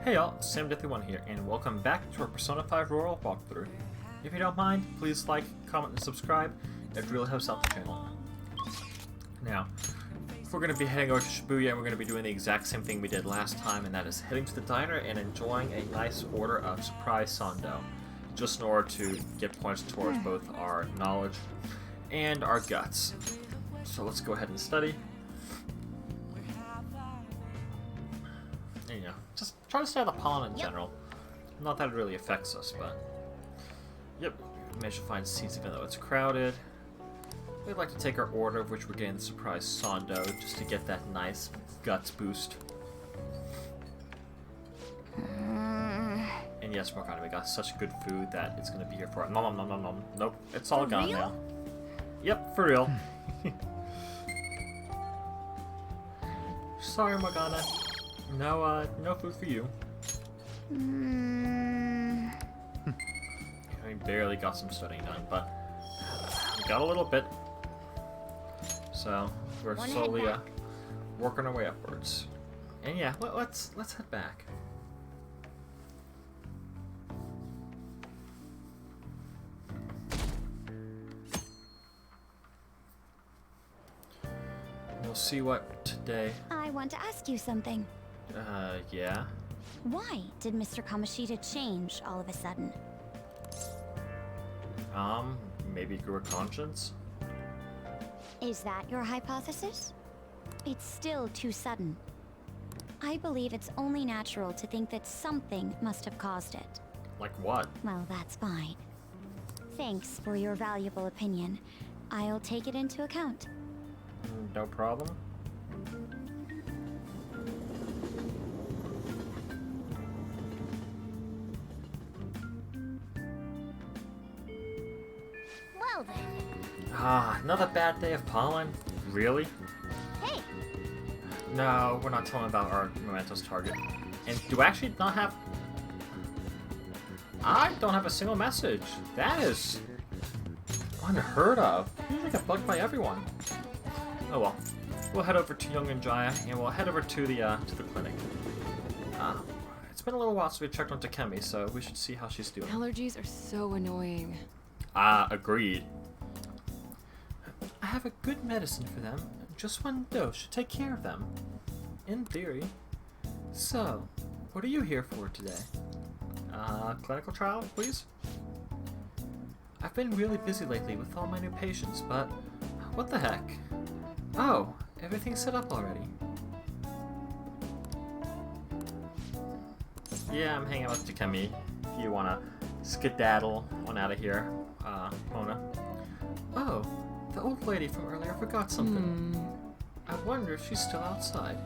Hey y'all, it's Sam1 here, and welcome back to our Persona 5 Royal walkthrough. If you don't mind, please like, comment, and subscribe. It really helps out the channel. Now, we're going to be heading over to Shibuya, and we're going to be doing the exact same thing we did last time, and that is heading to the diner and enjoying a nice order of surprise sando, just in order to get points towards both our knowledge and our guts. So let's go ahead and study. And, just try to stay out of the pollen in general. Not that it really affects us, but... Yep, we managed to find seats even though it's crowded. We'd like to take our order, of which we're getting the surprise sando, just to get that nice guts boost. And yes, Madarame, we got such good food that it's going to be here for it. Nom nom nom nom. Nope, it's all gone now. Yep, for real. Sorry, Morgana. No food for you. We barely got some studying done, but we got a little bit. So we're slowly working our way upwards. And yeah, let's head back. We'll see what today. I want to ask you something. Yeah? Why did Mr. Kamoshida change all of a sudden? Maybe grew a conscience? Is that your hypothesis? It's still too sudden. I believe it's only natural to think that something must have caused it. Like what? Well, that's fine. Thanks for your valuable opinion. I'll take it into account. No problem. Well then. Another bad day of pollen? Really? Hey! No, we're not telling about our Mementos target. And do I actually not have... I don't have a single message. That is... unheard of. I usually get bugged by everyone. Oh well. We'll head over to Young and Jaya, and we'll head over to the clinic. It's been a little while since we checked on Takemi, so we should see how she's doing. Allergies are so annoying. Agreed. I have a good medicine for them. Just one dose should take care of them. In theory. So, what are you here for today? Clinical trial, please? I've been really busy lately with all my new patients, but what the heck? Oh, everything's set up already. Yeah, I'm hanging out with Takemi. If you wanna skedaddle on out of here, Mona. Oh, the old lady from earlier forgot something. I wonder if she's still outside.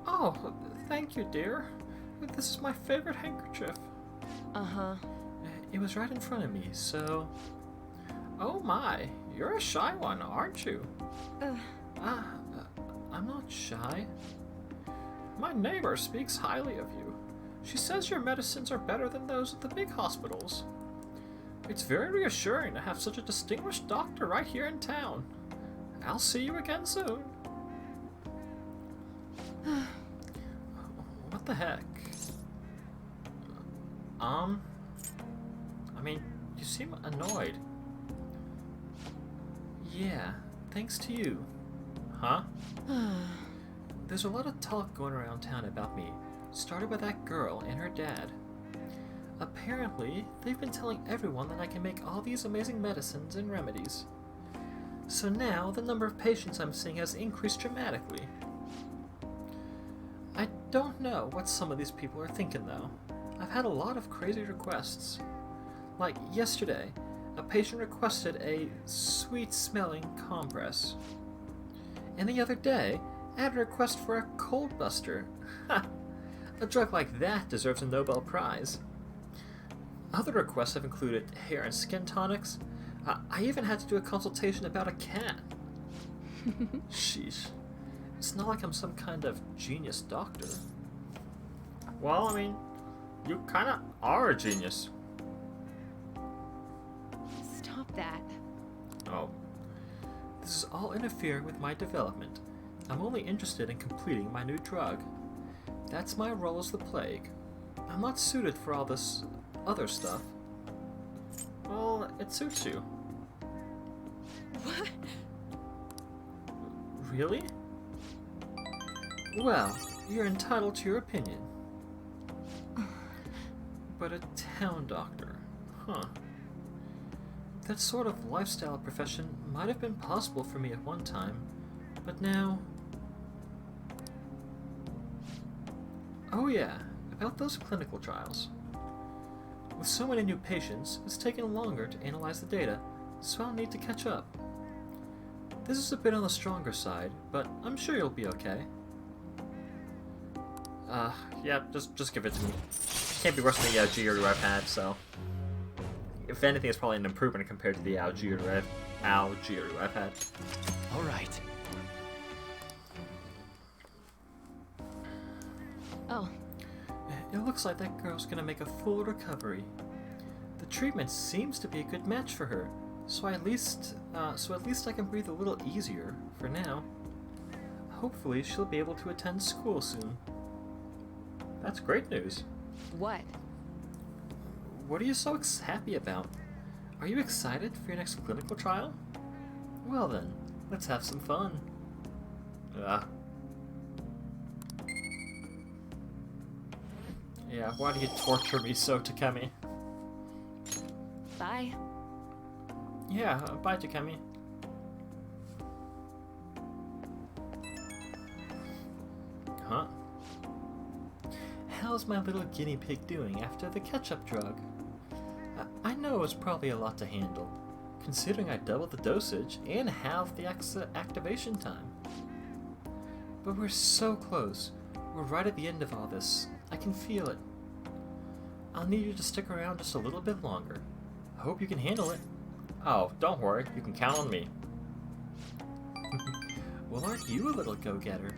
Oh, thank you, dear. This is my favorite handkerchief. Uh-huh. It was right in front of me, so... Oh my, you're a shy one, aren't you? I'm not shy. My neighbor speaks highly of you. She says your medicines are better than those at the big hospitals. It's very reassuring to have such a distinguished doctor right here in town. I'll see you again soon. What the heck? I mean, you seem annoyed. Yeah, thanks to you. Huh? There's a lot of talk going around town about me, started by that girl and her dad. Apparently, they've been telling everyone that I can make all these amazing medicines and remedies. So now, the number of patients I'm seeing has increased dramatically. I don't know what some of these people are thinking though. I've had a lot of crazy requests. Like yesterday, a patient requested a sweet-smelling compress. And the other day, I had a request for a cold buster. Ha! A drug like that deserves a Nobel Prize. Other requests have included hair and skin tonics. I even had to do a consultation about a cat. Sheesh. It's not like I'm some kind of genius doctor. Well, I mean, you kinda are a genius. Stop that. Oh. This is all interfering with my development. I'm only interested in completing my new drug. That's my role as the plague. I'm not suited for all this other stuff. Well, it suits you. What? Really? Well, you're entitled to your opinion. But a town doctor, huh? That sort of lifestyle profession might have been possible for me at one time, but now... Oh yeah, about those clinical trials. With so many new patients, it's taken longer to analyze the data, so I'll need to catch up. This is a bit on the stronger side, but I'm sure you'll be okay. Yeah, just give it to me. Can't be worse than the Jiru I've had, so... If anything, it's probably an improvement compared to the Jiru I've had. Alright. Oh, It looks like that girl's gonna make a full recovery. The treatment seems to be a good match for her, so at least I can breathe a little easier for now. Hopefully, she'll be able to attend school soon. That's great news. what? What are you so happy about? Are you excited for your next clinical trial? Well then, let's have some fun. Yeah, why do you torture me so, Takemi? Bye. Yeah, bye, Takemi. Huh? How's my little guinea pig doing after the ketchup drug? I know it was probably a lot to handle, considering I doubled the dosage and halved the activation time. But we're so close. We're right at the end of all this. I can feel it. I'll need you to stick around just a little bit longer. I hope you can handle it. Oh, don't worry. You can count on me. Well, aren't you a little go-getter?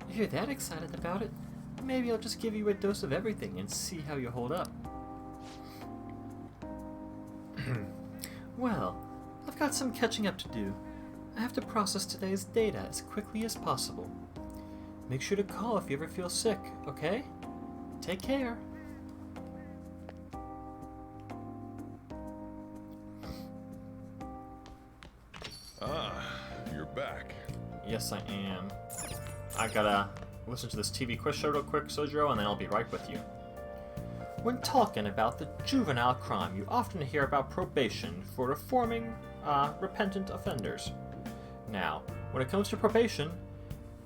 If you're that excited about it, maybe I'll just give you a dose of everything and see how you hold up. Well, I've got some catching up to do. I have to process today's data as quickly as possible. Make sure to call if you ever feel sick, okay? Take care. Ah, you're back. Yes, I am. I gotta listen to this TV quiz show real quick, Sojiro, and then I'll be right with you. When talking about the juvenile crime, you often hear about probation for reforming repentant offenders. Now, when it comes to probation,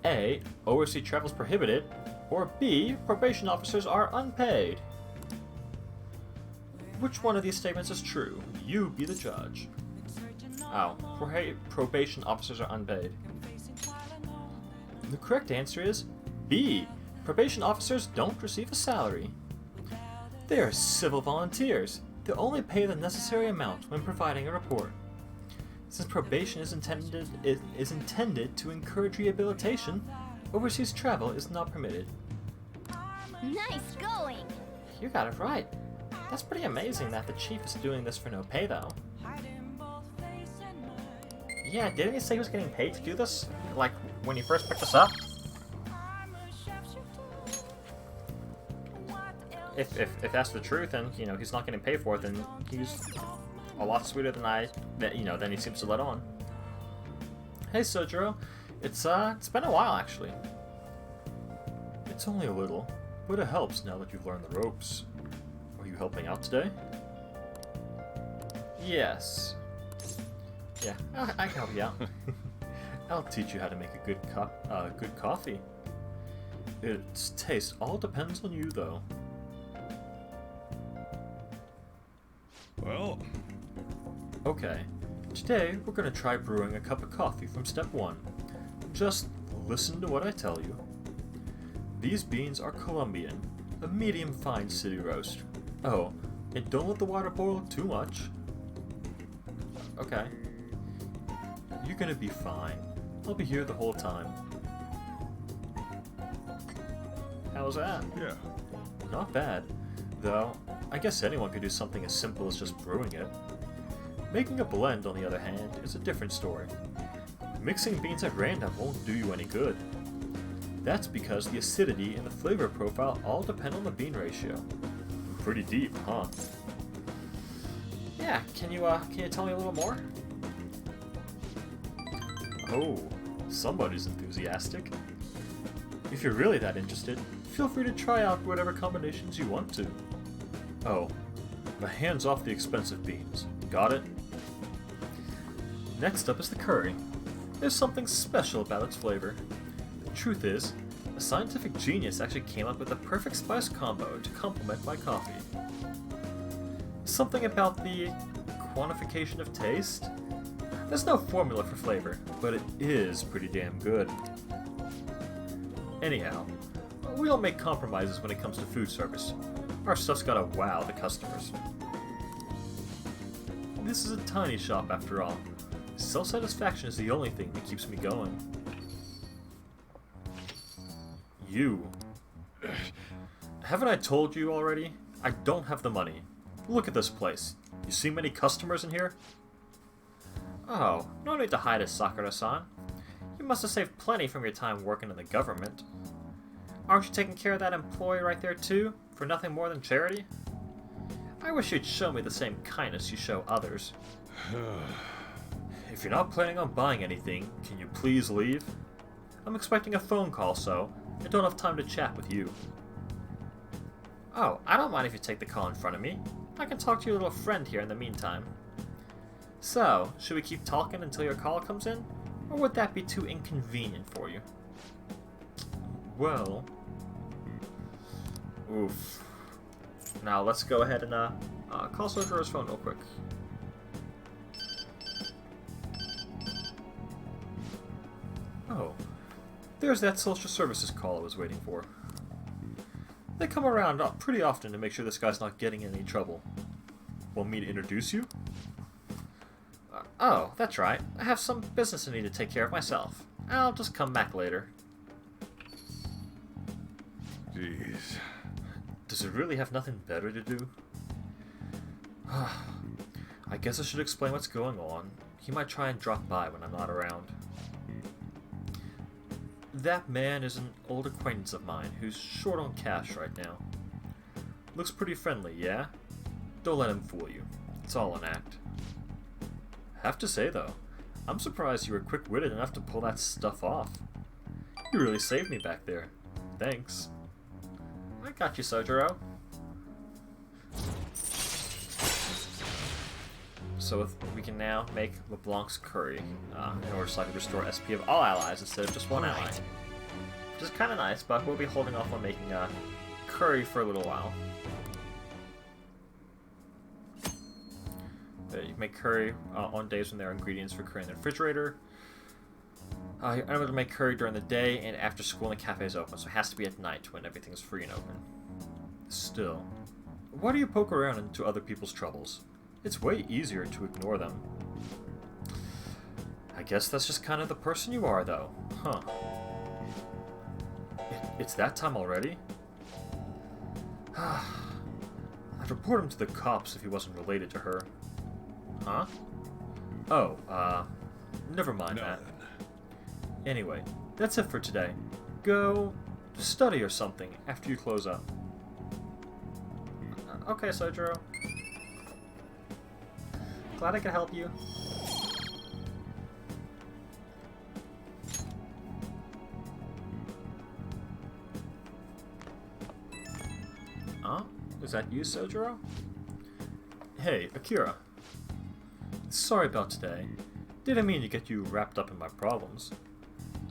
A, overseas travel is prohibited, or B, probation officers are unpaid. Which one of these statements is true? You be the judge. Oh, probation officers are unpaid. The correct answer is B. Probation officers don't receive a salary. They are civil volunteers. They only pay the necessary amount when providing a report. Since probation is intended to encourage rehabilitation, overseas travel is not permitted. Nice going! You got it right. That's pretty amazing that the chief is doing this for no pay, though. Yeah, didn't he say he was getting paid to do this? Like, when he first picked us up? If that's the truth, and you know he's not getting paid for it, then he's a lot sweeter than than he seems to let on. Hey Sojiro, it's been a while actually. It's only a little, but it helps now that you've learned the ropes. Are you helping out today? Yes. Yeah, I can help you out. I'll teach you how to make a good coffee. Its taste all depends on you, though. Well, Okay, today we're gonna try brewing a cup of coffee from step 1. Just listen to what I tell you. These beans are Colombian, a medium fine city roast. Oh, and don't let the water boil too much. Okay. You're gonna be fine. I'll be here the whole time. How's that? yeah. Not bad. Though, I guess anyone could do something as simple as just brewing it. Making a blend, on the other hand, is a different story. Mixing beans at random won't do you any good. That's because the acidity and the flavor profile all depend on the bean ratio. Pretty deep, huh? Yeah, can you tell me a little more? Oh, somebody's enthusiastic. If you're really that interested, feel free to try out whatever combinations you want to. Oh, but hands off the expensive beans. Got it? Next up is the curry. There's something special about its flavor. The truth is, a scientific genius actually came up with the perfect spice combo to complement my coffee. Something about the quantification of taste? There's no formula for flavor, but it is pretty damn good. Anyhow, we don't make compromises when it comes to food service. Our stuff's gotta wow the customers. This is a tiny shop after all. Self-satisfaction is the only thing that keeps me going. You. Haven't I told you already? I don't have the money. Look at this place. You see many customers in here? Oh, no need to hide it, Sakura-san. You must have saved plenty from your time working in the government. Aren't you taking care of that employee right there too, for nothing more than charity? I wish you'd show me the same kindness you show others. If you're not planning on buying anything, can you please leave? I'm expecting a phone call, so I don't have time to chat with you. Oh, I don't mind if you take the call in front of me. I can talk to your little friend here in the meantime. So, should we keep talking until your call comes in? Or would that be too inconvenient for you? Well... Oof. Now let's go ahead and call Sojiro's phone real quick. Oh. There's that social services call I was waiting for. They come around pretty often to make sure this guy's not getting in any trouble. Want me to introduce you? Oh, that's right. I have some business I need to take care of myself. I'll just come back later. Jeez. Does it really have nothing better to do? I guess I should explain what's going on. He might try and drop by when I'm not around. That man is an old acquaintance of mine who's short on cash right now. Looks pretty friendly, yeah? Don't let him fool you. It's all an act. Have to say though, I'm surprised you were quick-witted enough to pull that stuff off. You really saved me back there. Thanks. I got you, Sojiro. So we can now make LeBlanc's curry in order to slightly restore SP of all allies instead of just one ally. Which is kind of nice, but we'll be holding off on making curry for a little while. You can make curry on days when there are ingredients for curry in the refrigerator. I'm able to make curry during the day and after school and the cafe is open, so it has to be at night when everything's free and open. Still, why do you poke around into other people's troubles? It's way easier to ignore them. I guess that's just kind of the person you are, though. Huh. It's that time already? I'd report him to the cops if he wasn't related to her. Huh? Oh, never mind that. Anyway, that's it for today. Go study or something after you close up. Okay, Sojiro. Glad I could help you. Huh? Is that you, Sojiro? Hey, Akira. Sorry about today. Didn't mean to get you wrapped up in my problems.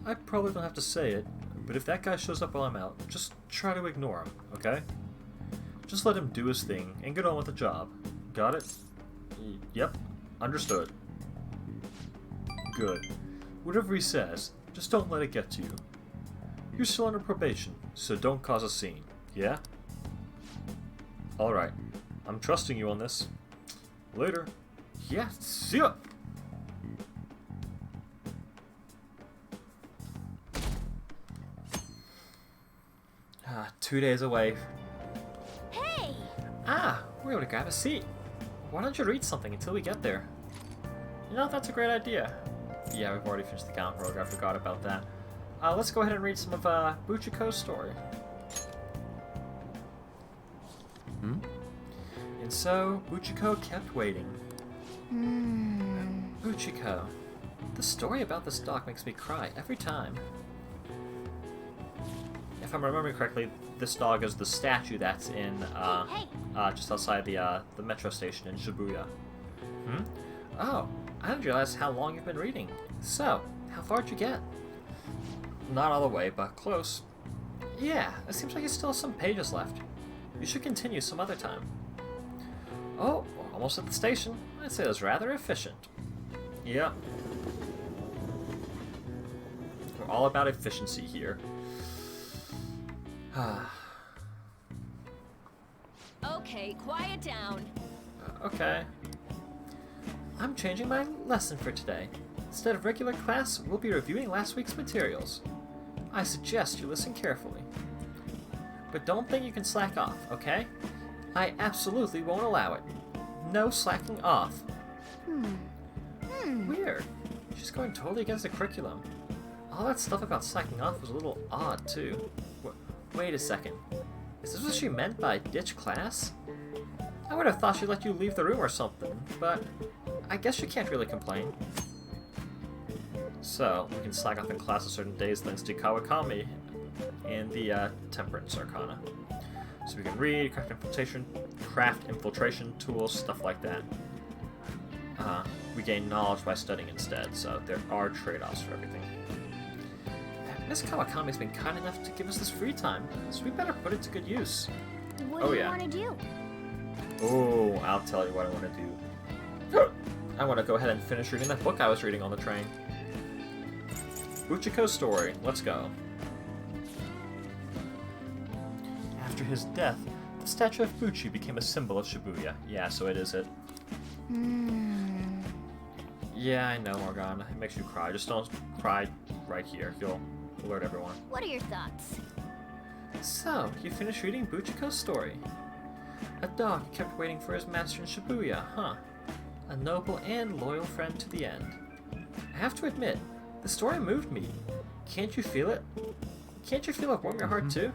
I probably don't have to say it, but if that guy shows up while I'm out, just try to ignore him, okay? Just let him do his thing and get on with the job. Got it? Yep. Understood. Good. Whatever he says, just don't let it get to you. You're still under probation, so don't cause a scene, yeah? Alright. I'm trusting you on this. Later. Yeah, see ya! 2 days away. Hey! We're able to grab a seat. Why don't you read something until we get there? You know, that's a great idea. Yeah, we've already finished the comic book. I forgot about that. Let's go ahead and read some of Buchiko's story. And so, Buchiko kept waiting. Buchiko. The story about this dog makes me cry every time. If I'm remembering correctly, this dog is the statue that's in, just outside the metro station in Shibuya. Oh, I didn't realize how long you've been reading. So, how far did you get? Not all the way, but close. Yeah, it seems like you still have some pages left. You should continue some other time. Oh, we're almost at the station. I'd say it was rather efficient. Yep. We're all about efficiency here. Okay, quiet down. Okay. I'm changing my lesson for today. Instead of regular class, we'll be reviewing last week's materials. I suggest you listen carefully. But don't think you can slack off, okay? I absolutely won't allow it. No slacking off. Weird. She's going totally against the curriculum. All that stuff about slacking off was a little odd, too. Wait a second. Is this what she meant by ditch class? I would have thought she'd let you leave the room or something, but I guess you can't really complain. So, we can slack off in class on certain days thanks to Kawakami and the Temperance Arcana. So we can read, craft infiltration tools, stuff like that. We gain knowledge by studying instead, so there are trade-offs for everything. Miss Kawakami's been kind enough to give us this free time, so we better put it to good use. What do you want to do? Oh, I'll tell you what I want to do. I want to go ahead and finish reading that book I was reading on the train. Buchiko's story. Let's go. After his death, the statue of Buchi became a symbol of Shibuya. Yeah, so it is it. Yeah, I know, Morgan. It makes you cry. Just don't cry right here. You'll alert everyone. What are your thoughts? So, you finished reading Buchiko's story. A dog kept waiting for his master in Shibuya, huh? A noble and loyal friend to the end. I have to admit, the story moved me. Can't you feel it? Can't you feel it warm your heart too?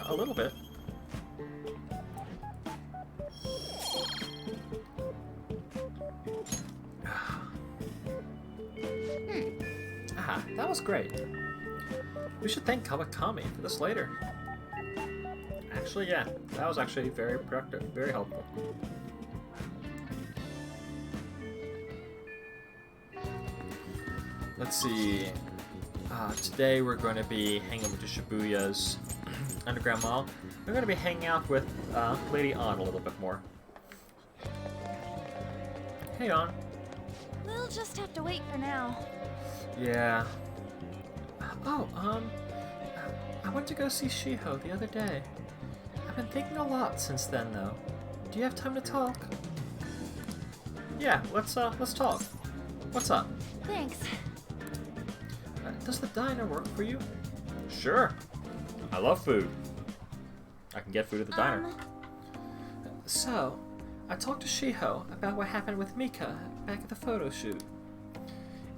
A little bit. That was great. We should thank Kawakami for this later. Actually, yeah, that was actually very productive, very helpful. Let's see. Today we're going to be hanging over to Shibuya's Underground Mall. We're going to be hanging out with Lady An a little bit more. Hey, An. We'll just have to wait for now. Yeah. Oh, I went to go see Shiho the other day. I've been thinking a lot since then, though. Do you have time to talk? Yeah, let's talk. What's up? Thanks. Does the diner work for you? Sure. I love food. I can get food at the diner. So, I talked to Shiho about what happened with Mika back at the photo shoot.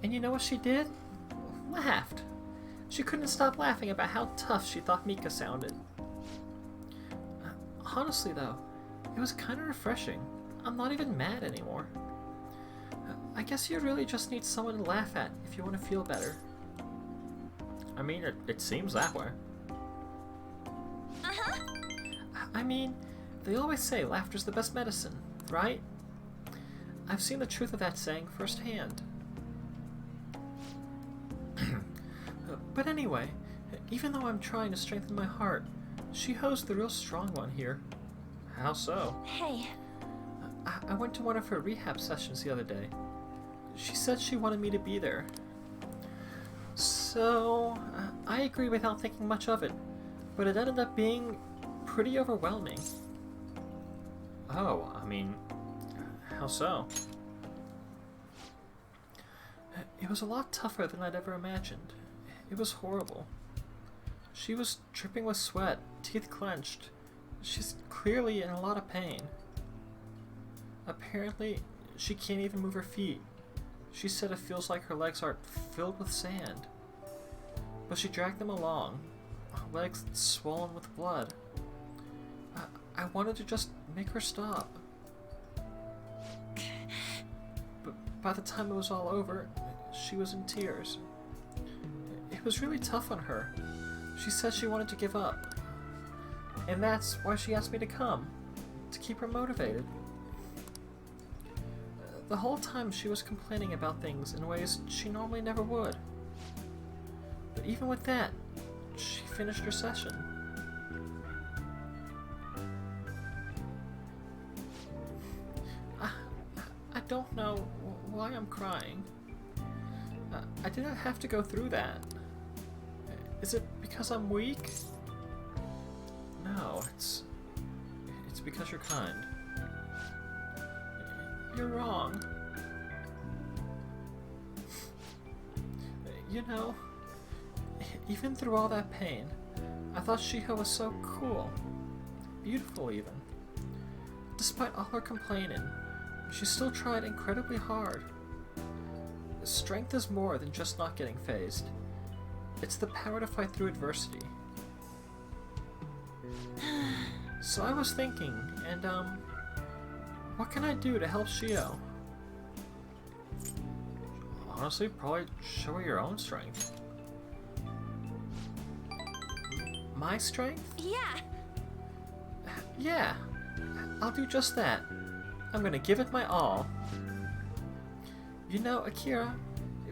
And you know what she did? Laughed. She couldn't stop laughing about how tough she thought Mika sounded. Honestly though, it was kind of refreshing. I'm not even mad anymore. I guess you really just need someone to laugh at if you want to feel better. I mean, it seems that way. I mean, they always say laughter's the best medicine, right? I've seen the truth of that saying firsthand. But anyway, even though I'm trying to strengthen my heart, Shiho's the real strong one here. How so? Hey. I went to one of her rehab sessions the other day. She said she wanted me to be there. So, I agreed without thinking much of it, but it ended up being pretty overwhelming. Oh, I mean, how so? It was a lot tougher than I'd ever imagined. It was horrible. She was dripping with sweat, teeth clenched. She's clearly in a lot of pain. Apparently, she can't even move her feet. She said it feels like her legs are filled with sand. But she dragged them along, legs swollen with blood. I wanted to just make her stop. But by the time it was all over, she was in tears. It was really tough on her. She said she wanted to give up. And that's why she asked me to come, to keep her motivated. The whole time she was complaining about things in ways she normally never would. But even with that, she finished her session. I don't know why I'm crying. I didn't have to go through that. Is it because I'm weak? No, it's because you're kind. You're wrong. You know, even through all that pain, I thought Shiho was so cool. Beautiful even. Despite all her complaining, she still tried incredibly hard. Strength is more than just not getting phased. It's the power to fight through adversity. So I was thinking, and what can I do to help Shio? Honestly, probably show her your own strength. My strength? Yeah. Yeah, I'll do just that. I'm gonna give it my all. You know, Akira,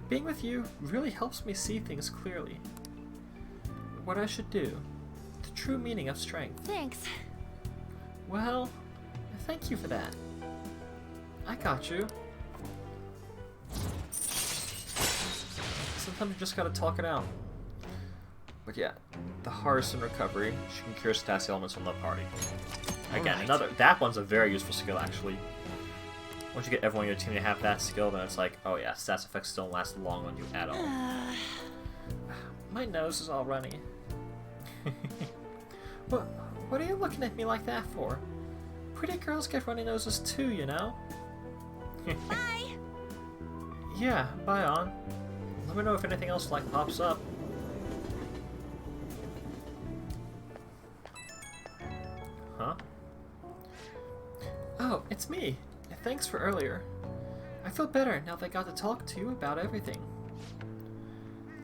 being with you really helps me see things clearly. What I should do. The true meaning of strength. Thanks. Well, thank you for that. I got you. Sometimes you just gotta talk it out. But yeah, the hardest in recovery, she can cure stats elements from the party. Again, that one's a very useful skill actually. Once you get everyone in your team to have that skill, then it's like, oh yeah, stats effects don't last long on you at all. My nose is all runny. What are you looking at me like that for? Pretty girls get runny noses too, you know? Bye. Yeah, bye on. Let me know if anything else like pops up. Huh? Oh, it's me. Thanks for earlier. I feel better now that I got to talk to you about everything.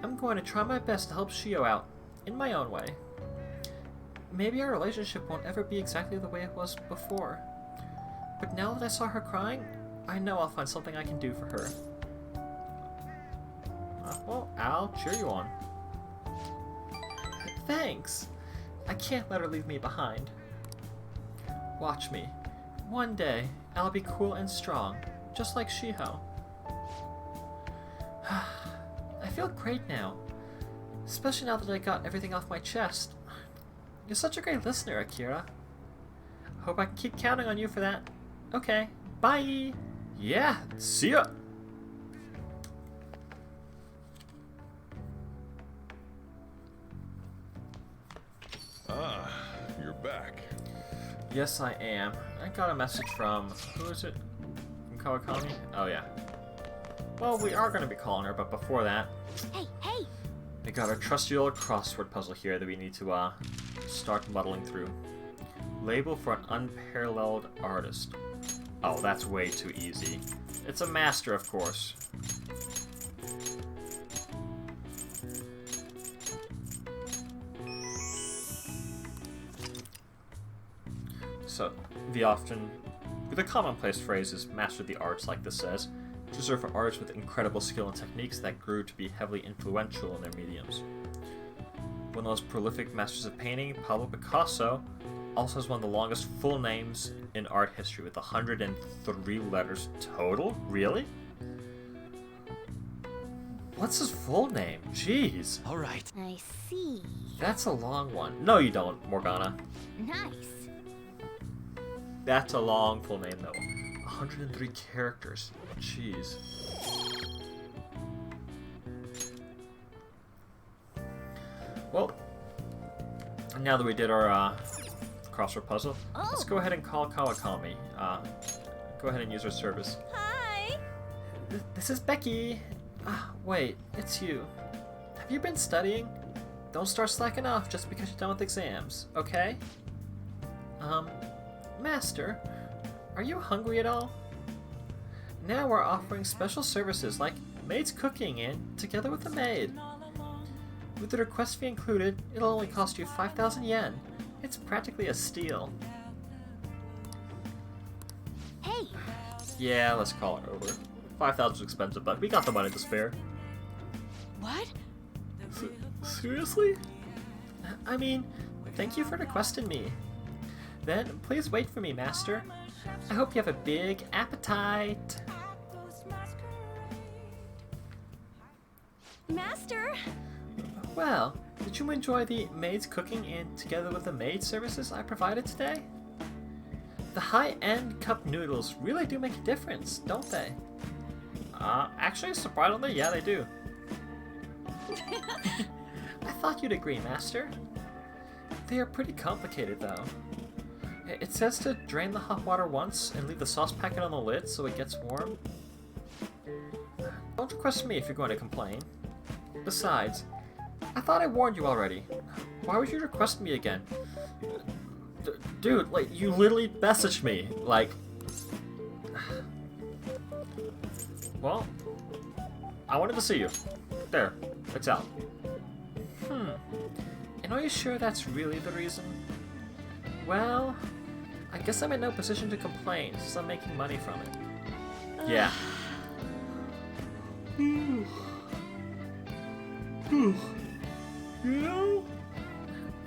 I'm going to try my best to help Shio out, in my own way. Maybe our relationship won't ever be exactly the way it was before. But now that I saw her crying, I know I'll find something I can do for her. Well, I'll cheer you on. Thanks! I can't let her leave me behind. Watch me. One day, I'll be cool and strong, just like Shiho. I feel great now, especially now that I got everything off my chest. You're such a great listener, Akira. Hope I can keep counting on you for that. Okay, bye! Yeah, see ya! Ah, you're back. Yes, I am. I got a message from... who is it? From Kawakami? Oh, yeah. Well, we are going to be calling her, but before that... Hey, hey! We got our trusty old crossword puzzle here that we need to, start muddling through. Label for an unparalleled artist. Oh, that's way too easy. It's a master, of course. So, the commonplace phrase is master the arts, like this says, which is reserved for artists with incredible skill and techniques that grew to be heavily influential in their mediums. One of the most prolific masters of painting, Pablo Picasso, also has one of the longest full names in art history with 103 letters total? Really? What's his full name? Jeez. All right. I see. That's a long one. No, you don't, Morgana. Nice. That's a long full name, though. 103 characters. Jeez. Well, now that we did our crossword puzzle, let's go ahead and call Kawakami. Go ahead and use her service. Hi. This is Becky. Wait, it's you. Have you been studying? Don't start slacking off just because you're done with exams, okay? Master, are you hungry at all? Now we're offering special services like maid's cooking and together with a maid. With the request fee included, it'll only cost you 5,000 yen. It's practically a steal. Hey! Yeah, let's call it over. 5,000 is expensive, but we got the money to spare. What? Seriously? I mean, thank you for requesting me. Then, please wait for me, Master. I hope you have a big appetite. Master! Well, did you enjoy the maid's cooking and together with the maid services I provided today? The high-end cup noodles really do make a difference, don't they? Actually, surprisingly, yeah, they do. I thought you'd agree, Master. They are pretty complicated, though. It says to drain the hot water once and leave the sauce packet on the lid so it gets warm. Don't request me if you're going to complain. Besides, I thought I warned you already. Why would you request me again? Dude, like, you literally messaged me, like... Well, I wanted to see you. There, it's out. And are you sure that's really the reason? Well, I guess I'm in no position to complain since I'm making money from it. Yeah. You know,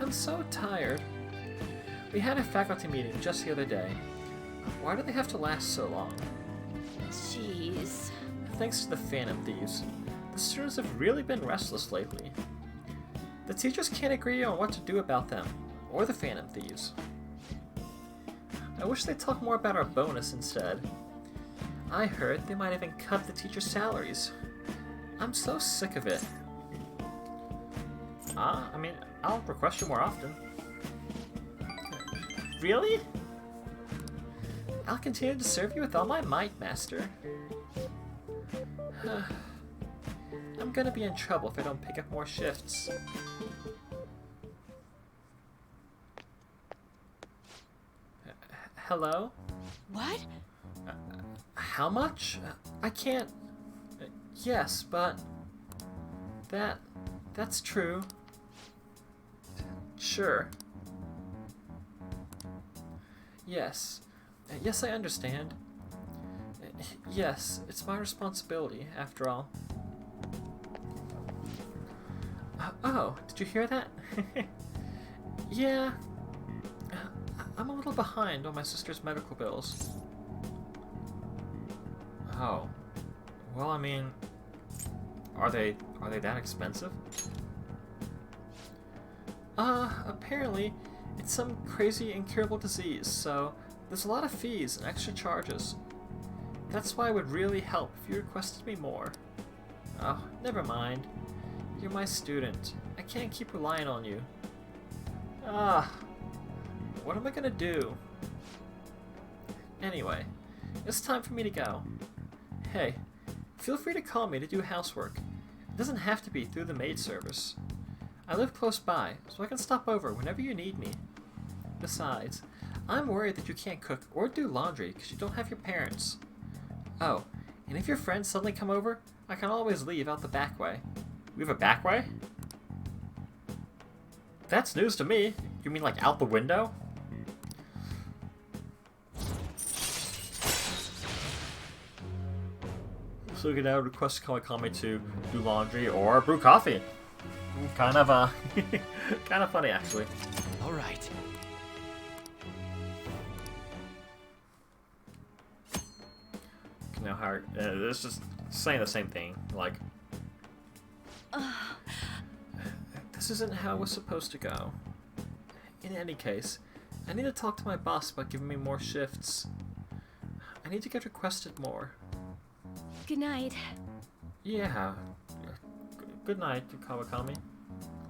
I'm so tired. We had a faculty meeting just the other day. Why do they have to last so long? Jeez. Thanks to the Phantom Thieves, the students have really been restless lately. The teachers can't agree on what to do about them, or the Phantom Thieves. I wish they'd talk more about our bonus instead. I heard they might even cut the teachers' salaries. I'm so sick of it. I mean, I'll request you more often. Really? I'll continue to serve you with all my might, Master. I'm gonna be in trouble if I don't pick up more shifts. Hello? What? How much? I can't... yes, but... That's true. Sure. Yes. Yes, I understand. Yes, it's my responsibility, after all. Oh, did you hear that? Yeah. I'm a little behind on my sister's medical bills. Oh. Well, I mean, are they that expensive? Apparently, it's some crazy incurable disease, so there's a lot of fees and extra charges. That's why it would really help if you requested me more. Oh, never mind. You're my student. I can't keep relying on you. What am I gonna do? Anyway, it's time for me to go. Hey, feel free to call me to do housework. It doesn't have to be through the maid service. I live close by, so I can stop over whenever you need me. Besides, I'm worried that you can't cook or do laundry because you don't have your parents. Oh, and if your friends suddenly come over, I can always leave out the back way. We have a back way? That's news to me. You mean like out the window? So you can now request Kawakami to do laundry or brew coffee. Kind of kind of funny actually. All right. Now, how it's just saying the same thing. Like, this isn't how it was supposed to go. In any case, I need to talk to my boss about giving me more shifts. I need to get requested more. Good night. Yeah. Good night, Kawakami.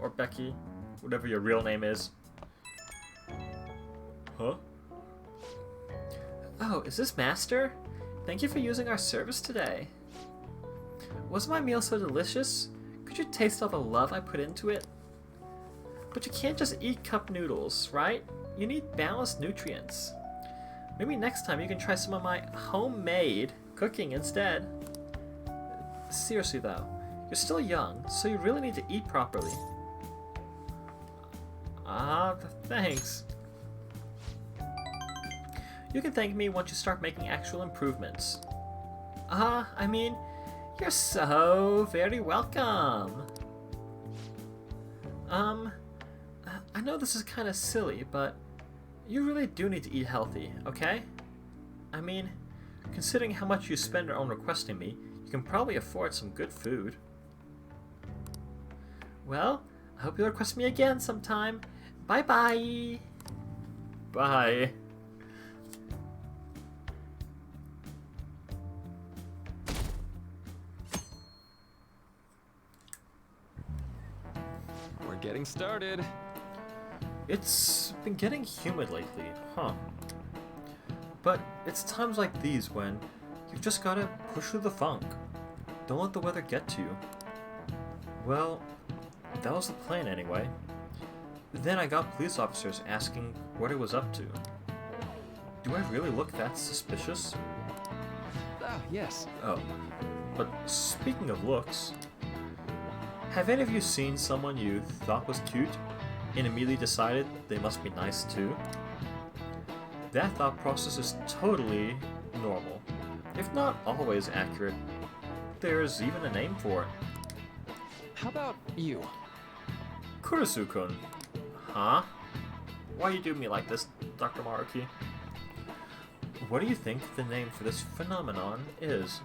Or Becky. Whatever your real name is. Huh? Oh, is this Master? Thank you for using our service today. Was my meal so delicious? Could you taste all the love I put into it? But you can't just eat cup noodles, right? You need balanced nutrients. Maybe next time you can try some of my homemade cooking instead. Seriously though, you're still young, so you really need to eat properly. Ah, thanks. You can thank me once you start making actual improvements. I mean, you're so very welcome. I know this is kind of silly, but you really do need to eat healthy, okay? I mean, considering how much you spend on requesting me, you can probably afford some good food. Well, I hope you'll request me again sometime. Bye-bye! Bye. We're getting started. It's been getting humid lately, huh? But it's times like these when you've just gotta push through the funk. Don't let the weather get to you. Well, that was the plan anyway. Then I got police officers asking what I was up to. Do I really look that suspicious? Ah, yes. Oh, but speaking of looks, have any of you seen someone you thought was cute and immediately decided they must be nice too? That thought process is totally normal, if not always accurate. There's even a name for it. How about you? Kurusu-kun. Huh? Why you do me like this, Dr. Maruki? What do you think the name for this phenomenon is?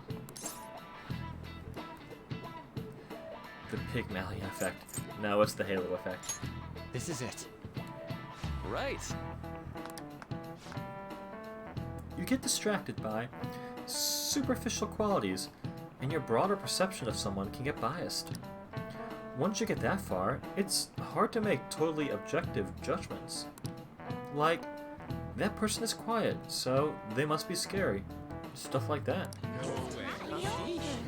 The Pygmalion effect. No, it's the Halo effect. This is it. Right. You get distracted by superficial qualities, and your broader perception of someone can get biased. Once you get that far, it's hard to make totally objective judgments. Like, that person is quiet, so they must be scary. Stuff like that.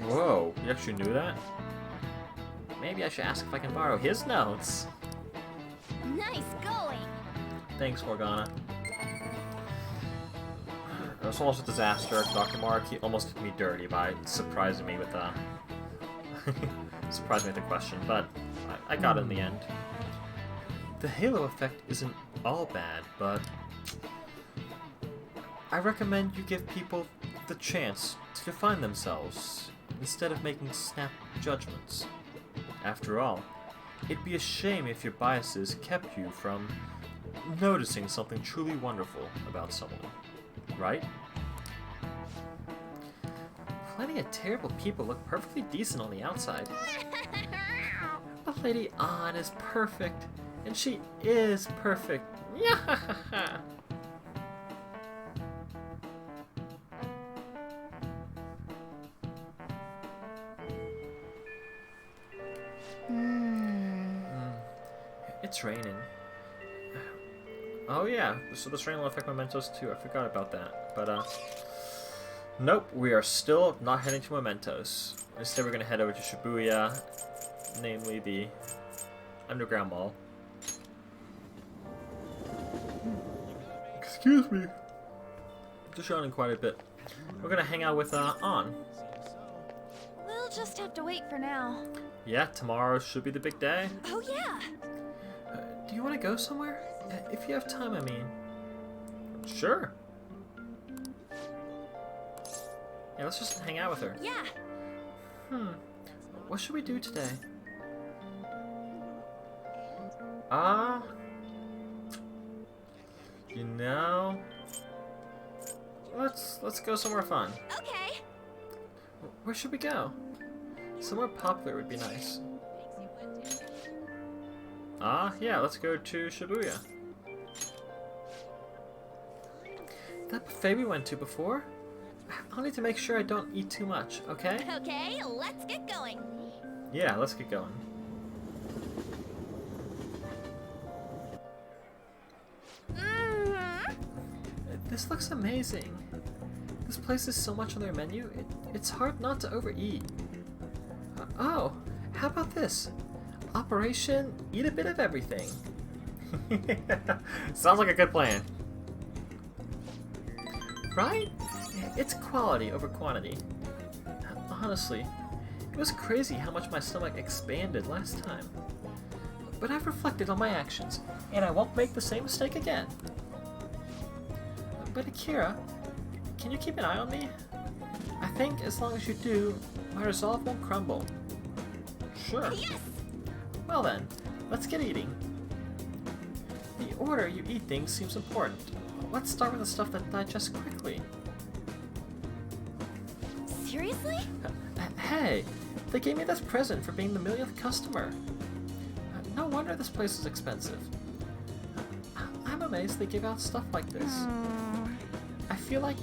Whoa, you actually knew that? Maybe I should ask if I can borrow his notes. Nice going! Thanks, Morgana. It was almost a disaster. Dr. Maruki almost did me dirty by surprising me with surprising me with the question, but I got it in the end. The Halo effect isn't all bad, but I recommend you give people the chance to define themselves instead of making snap judgments. After all, it'd be a shame if your biases kept you from noticing something truly wonderful about someone, right? Plenty of terrible people look perfectly decent on the outside. But Lady An is perfect, and she is perfect. Yeah. It's raining. Oh yeah, so this rain will affect mementos too. I forgot about that. But nope, we are still not heading to mementos. Instead, we're gonna head over to Shibuya, namely the underground mall. Excuse me. Just yawning quite a bit. We're gonna hang out with An. We'll just have to wait for now. Yeah, tomorrow should be the big day. Oh yeah! Do you want to go somewhere? If you have time, I mean. Sure. Yeah, let's just hang out with her. Yeah! What should we do today? You know, let's go somewhere fun. Okay! Where should we go? Somewhere popular would be nice. Yeah, let's go to Shibuya. That buffet we went to before? I'll need to make sure I don't eat too much, okay? Okay, let's get going. Yeah, let's get going. This looks amazing. This place is so much on their menu, it's hard not to overeat. Oh, how about this? Operation Eat a Bit of Everything. Sounds like a good plan. Right? It's quality over quantity. Honestly, it was crazy how much my stomach expanded last time. But I've reflected on my actions, and I won't make the same mistake again. But Akira, can you keep an eye on me? I think as long as you do, my resolve won't crumble. Sure. Yes! Well then, let's get eating. The order you eat things seems important. Let's start with the stuff that digests quickly. Seriously? Hey, they gave me this present for being the millionth customer. No wonder this place is expensive. I'm amazed they give out stuff like this. I feel like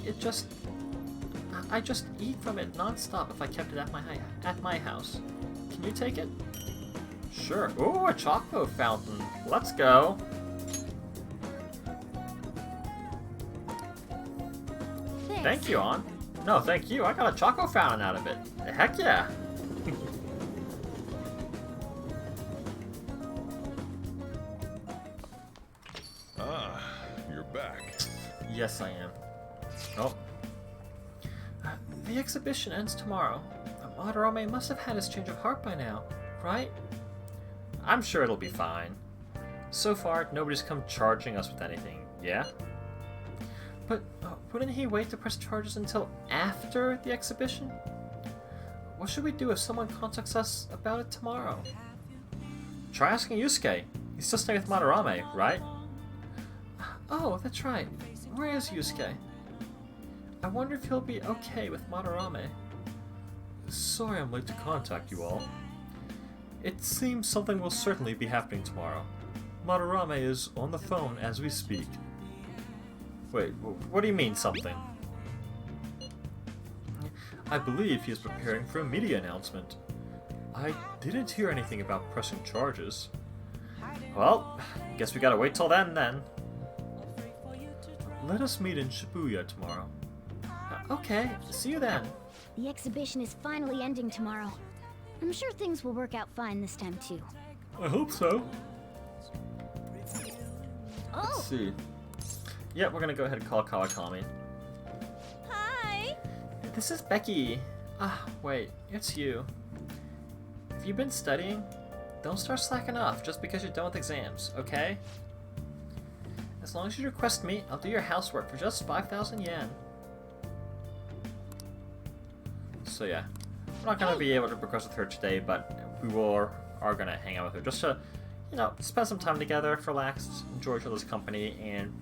I just eat from it non-stop if I kept it at my house. Can you take it? Sure. Ooh, a chocolate fountain. Let's go. Thank you, An. No, thank you. I got a choco fountain out of it. Heck yeah. You're back. Yes, I am. Oh. The exhibition ends tomorrow. Madarame must have had his change of heart by now, right? I'm sure it'll be fine. So far, nobody's come charging us with anything, yeah? But wouldn't he wait to press charges until after the exhibition? What should we do if someone contacts us about it tomorrow? Try asking Yusuke. He's still staying with Madarame, right? Oh, that's right. Where is Yusuke? I wonder if he'll be okay with Madarame. Sorry I'm late to contact you all. It seems something will certainly be happening tomorrow. Madarame is on the phone as we speak. Wait, what do you mean, something? I believe he is preparing for a media announcement. I didn't hear anything about pressing charges. Well, guess we gotta wait till then. Let us meet in Shibuya tomorrow. Okay, see you then. The exhibition is finally ending tomorrow. I'm sure things will work out fine this time too. I hope so. Oh! Let's see. Yeah, we're gonna go ahead and call Kawakami. Hi! This is Becky. Wait, it's you. Have you been studying? Don't start slacking off just because you're done with exams, okay? As long as you request me, I'll do your housework for just 5,000 yen. So yeah, we're not gonna be able to progress with her today, but we are gonna hang out with her just to, you know, spend some time together, relax, enjoy each other's company, and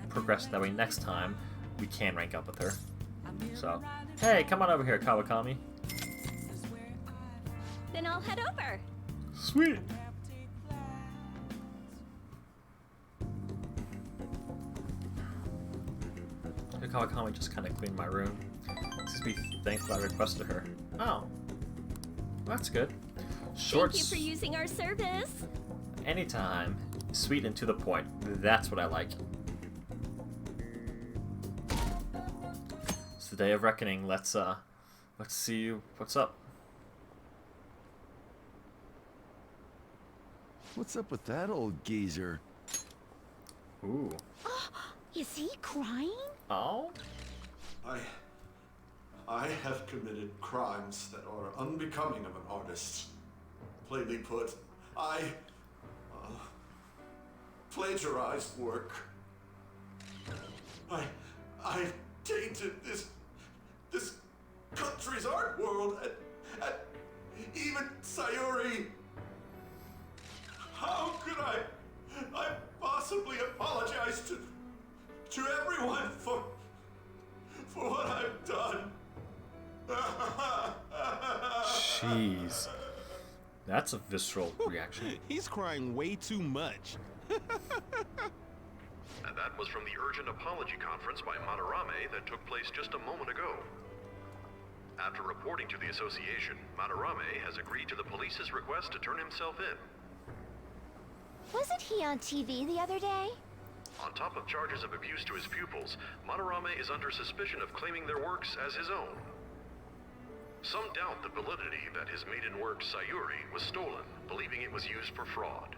progress that way. Next time we can rank up with her. So, hey, come on over here, Kawakami. Then I'll head over. Sweet. Kawakami just kind of cleaned my room. Just be thankful I requested her. Oh, that's good. Short. Thank you for using our service. Anytime. Sweet and to the point. That's what I like. It's the day of reckoning. Let's see what's up. What's up with that old geezer? Ooh. Is he crying? Oh. I have committed crimes that are unbecoming of an artist. Plainly put, I plagiarized work. I tainted this country's art world and even Sayuri. How could I possibly apologize to everyone for what I've done? Jeez. That's a visceral reaction. He's crying way too much. And that was from the urgent apology conference by Madarame that took place just a moment ago. After reporting to the association, Madarame has agreed to the police's request to turn himself in. Wasn't he on TV the other day? On top of charges of abuse to his pupils, Madarame is under suspicion of claiming their works as his own. Some doubt the validity that his maiden work, Sayuri, was stolen, believing it was used for fraud.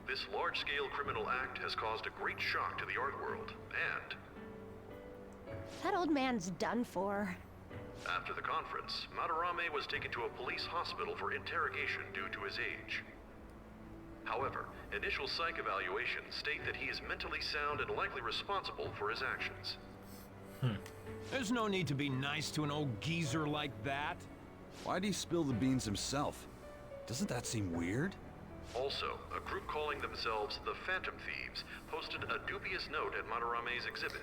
This large-scale criminal act has caused a great shock to the art world, and That old man's done for. after the conference, Madarame was taken to a police hospital for interrogation due to his age. However, initial psych evaluations state that he is mentally sound and likely responsible for his actions. There's no need to be nice to an old geezer like that. Why'd he spill the beans himself? Doesn't that seem weird? Also, a group calling themselves the Phantom Thieves posted a dubious note at Madarame's exhibit.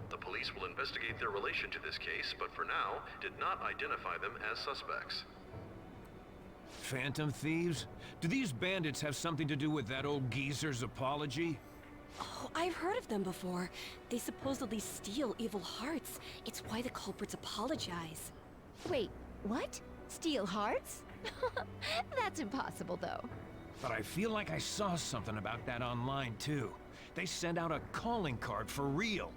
The police will investigate their relation to this case, but for now, did not identify them as suspects. Phantom Thieves? Do these bandits have something to do with that old geezer's apology? Oh, I've heard of them before. They supposedly steal evil hearts. It's why the culprits apologize. Wait, what? Steal hearts? That's impossible, though. But I feel like I saw something about that online, too. They sent out a calling card for real.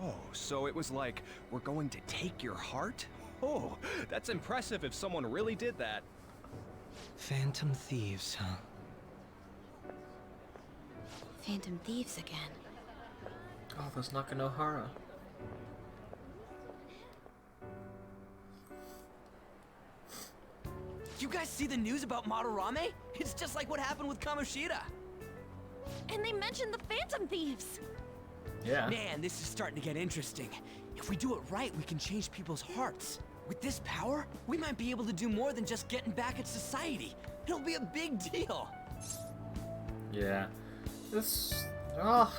Oh, so it was like, we're going to take your heart? Oh, that's impressive if someone really did that. Phantom Thieves, huh? Phantom Thieves again. Oh, there's Nakanohara. You guys see the news about Madarame? It's just like what happened with Kamoshida. And they mentioned the Phantom Thieves. Yeah. Man, this is starting to get interesting. If we do it right, we can change people's hearts. With this power, we might be able to do more than just getting back at society. It'll be a big deal. Yeah. This... Oh,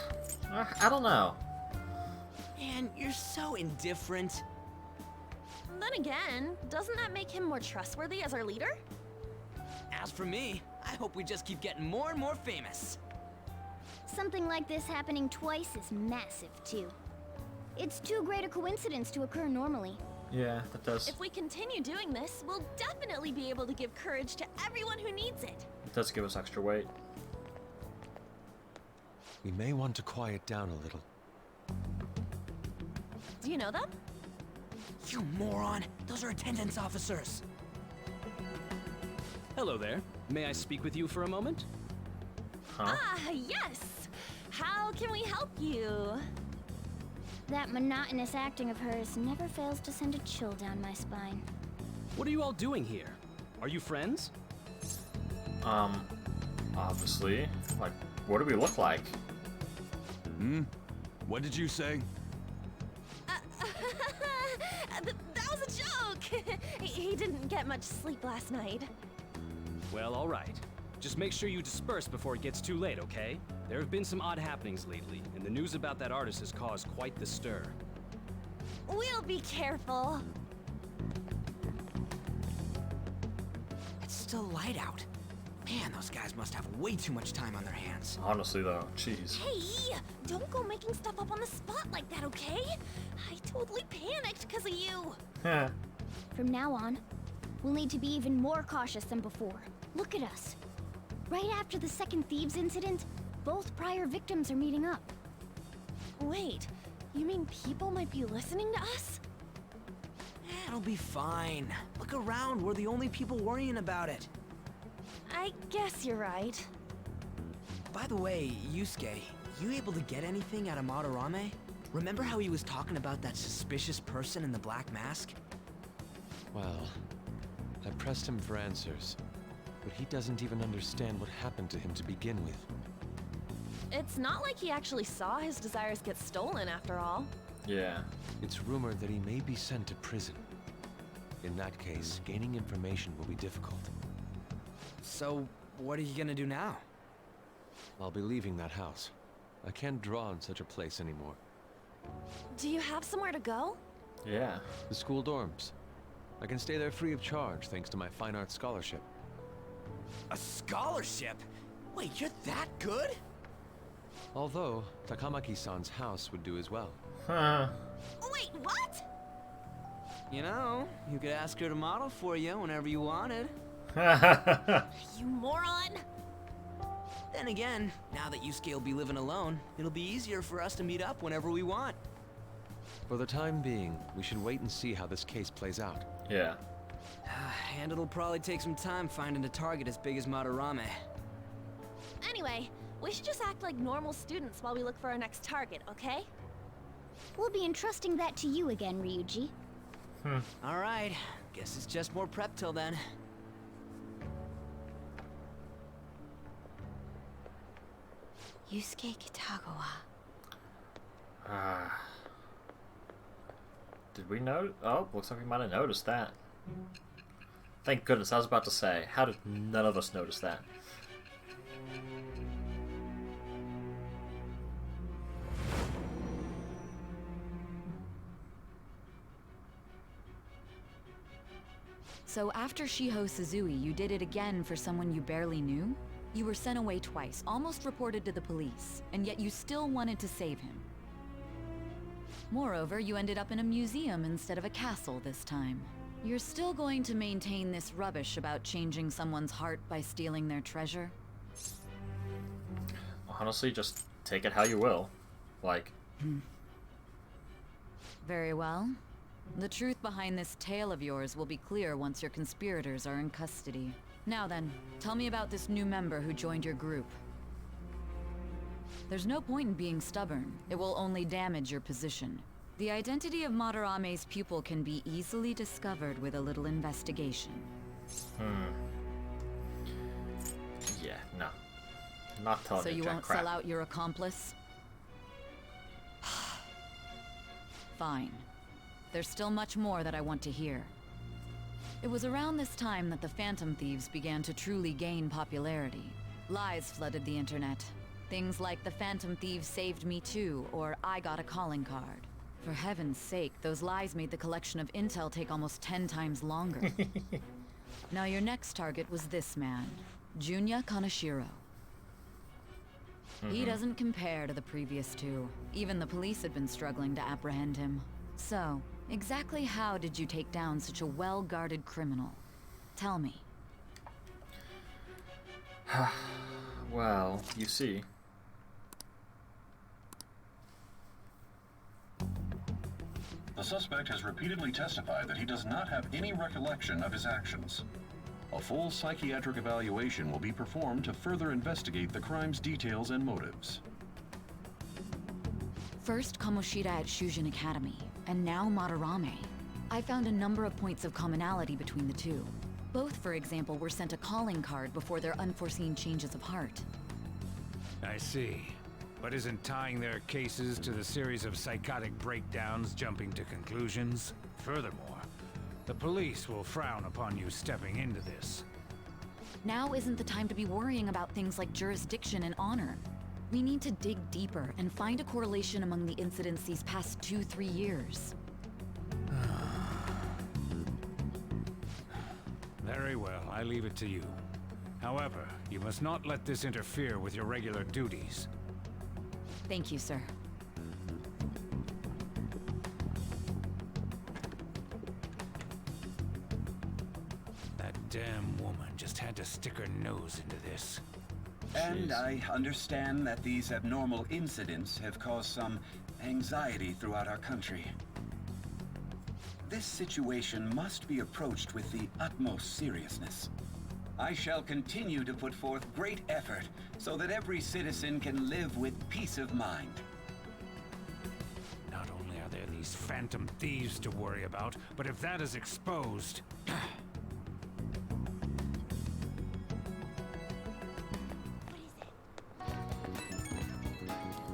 I don't know. Man, you're so indifferent. Then again, doesn't that make him more trustworthy as our leader? As for me, I hope we just keep getting more and more famous. Something like this happening twice is massive, too. It's too great a coincidence to occur normally. Yeah, that does. If we continue doing this, we'll definitely be able to give courage to everyone who needs it. It does give us extra weight. We may want to quiet down a little. Do you know them? You moron! Those are attendance officers. Hello there. May I speak with you for a moment? Huh? Ah, yes! How can we help you? That monotonous acting of hers never fails to send a chill down my spine. What are you all doing here? Are you friends? Obviously. Like, what do we look like? What did you say? That was a joke! He didn't get much sleep last night. Well, all right. Just make sure you disperse before it gets too late, okay? There have been some odd happenings lately, and the news about that artist has caused quite the stir. We'll be careful. It's still light out. Man, those guys must have way too much time on their hands. Honestly, though. Jeez. Hey, don't go making stuff up on the spot like that, okay? I totally panicked because of you. From now on, we'll need to be even more cautious than before. Look at us. Right after the second Thieves incident, both prior victims are meeting up. Wait, you mean people might be listening to us? It'll be fine. Look around, we're the only people worrying about it. I guess you're right. By the way, Yusuke, you able to get anything out of Madarame? Remember how he was talking about that suspicious person in the black mask? Well, I pressed him for answers, but he doesn't even understand what happened to him to begin with. It's not like he actually saw his desires get stolen after all. Yeah. It's rumored that he may be sent to prison. In that case, gaining information will be difficult. So, what are you gonna do now? I'll be leaving that house. I can't draw in such a place anymore. Do you have somewhere to go? Yeah. The school dorms. I can stay there free of charge thanks to my fine arts scholarship. A scholarship? Wait, you're that good? Although, Takamaki-san's house would do as well. Huh. Wait, what? You know, you could ask her to model for you whenever you wanted. You moron! Then again, now that Yusuke will be living alone, it'll be easier for us to meet up whenever we want. For the time being, we should wait and see how this case plays out. Yeah. And it'll probably take some time finding a target as big as Madarame. Anyway, we should just act like normal students while we look for our next target, okay? We'll be entrusting that to you again, Ryuji. Alright, guess it's just more prep till then. Yusuke Kitagawa. Did we know? Oh, looks like we might have noticed that. Thank goodness, I was about to say, how did none of us notice that? So after Shiho Suzui, you did it again for someone you barely knew? You were sent away twice, almost reported to the police, and yet you still wanted to save him. Moreover, you ended up in a museum instead of a castle this time. You're still going to maintain this rubbish about changing someone's heart by stealing their treasure? Honestly, just take it how you will. Like... Very well. The truth behind this tale of yours will be clear once your conspirators are in custody. Now then, tell me about this new member who joined your group. There's no point in being stubborn. It will only damage your position. The identity of Madarame's pupil can be easily discovered with a little investigation. Yeah, no. Not telling So you you jack won't crap. sell out your accomplice? Fine. There's still much more that I want to hear. It was around this time that the Phantom Thieves began to truly gain popularity. Lies flooded the internet. Things like the Phantom Thieves saved me too, or I got a calling card. For heaven's sake, those lies made the collection of intel take almost 10 times longer. Now your next target was this man, Junya Kaneshiro. He doesn't compare to the previous two. Even the police had been struggling to apprehend him. So, exactly how did you take down such a well-guarded criminal? Tell me. Well, you see. The suspect has repeatedly testified that he does not have any recollection of his actions. A full psychiatric evaluation will be performed to further investigate the crime's details and motives. First Kamoshida at Shujin Academy, and now Madarame. I found a number of points of commonality between the two. Both, for example, were sent a calling card before their unforeseen changes of heart. I see. But isn't tying their cases to the series of psychotic breakdowns jumping to conclusions? Furthermore, the police will frown upon you stepping into this. Now isn't the time to be worrying about things like jurisdiction and honor. We need to dig deeper and find a correlation among the incidents these past 2-3 years. Very well, I leave it to you. However, you must not let this interfere with your regular duties. Thank you, sir. That damn woman just had to stick her nose into this. And I understand that these abnormal incidents have caused some anxiety throughout our country. This situation must be approached with the utmost seriousness. I shall continue to put forth great effort so that every citizen can live with peace of mind. Not only are there these Phantom Thieves to worry about, but if that is exposed...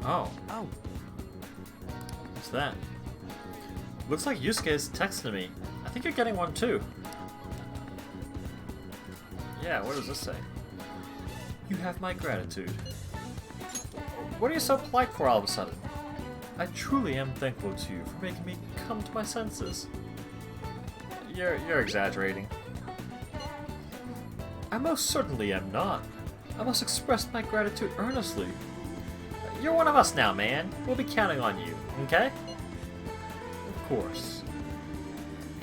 Oh. What's that? Looks like Yusuke's texting me. I think you're getting one too. Yeah, what does this say? You have my gratitude. What are you so polite for all of a sudden? I truly am thankful to you for making me come to my senses. You're exaggerating. I most certainly am not. I must express my gratitude earnestly. You're one of us now, man. We'll be counting on you, okay? Of course.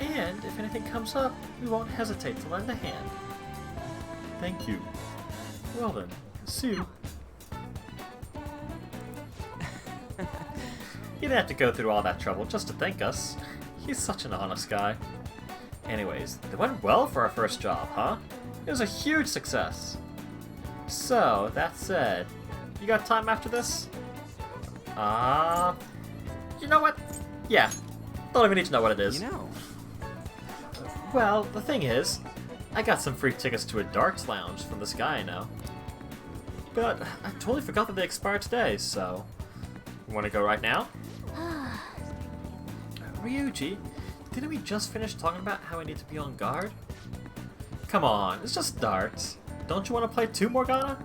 And if anything comes up, we won't hesitate to lend a hand. Thank you. Well then, see you. He didn't have to go through all that trouble just to thank us. He's such an honest guy. Anyways, it went well for our first job, huh? It was a huge success. So, that said, you got time after this? You know what? Yeah, don't even need to know what it is. You know. Well, the thing is, I got some free tickets to a darts lounge from this guy I know. But I totally forgot that they expired today, so... You wanna go right now? Ryuji, didn't we just finish talking about how we need to be on guard? Come on, it's just darts. Don't you want to play 2 Morgana?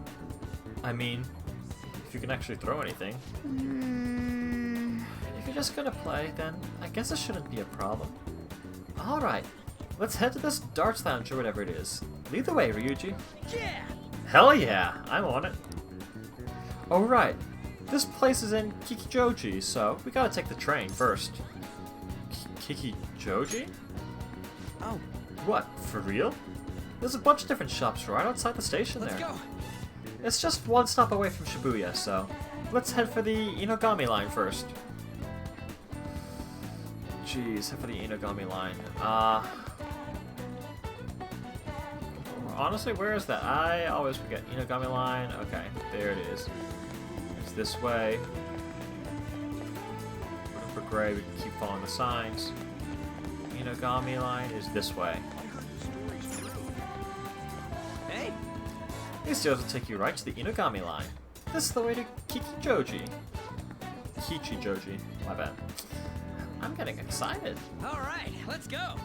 I mean, if you can actually throw anything. If you're just gonna play, then I guess it shouldn't be a problem. Alright, let's head to this darts lounge or whatever it is. Lead the way, Ryuji. Yeah! Hell yeah, I'm on it. Alright, this place is in Kichijouji, so we gotta take the train first. Kichijouji? Oh. What, for real? There's a bunch of different shops right outside the station there. Let's go! It's just 1 stop away from Shibuya, so let's head for the Inogami line first. Jeez, head for the Inogami line. Honestly, where is that? I always forget. Inogami line. Okay, there it is. It's this way. Looking for Gray, we can keep following the signs. Inogami line is this way. Hey! These stairs will take you right to the Inogami line. This is the way to Kichijouji. Kichijouji, my bad. I'm getting excited. Alright, let's go!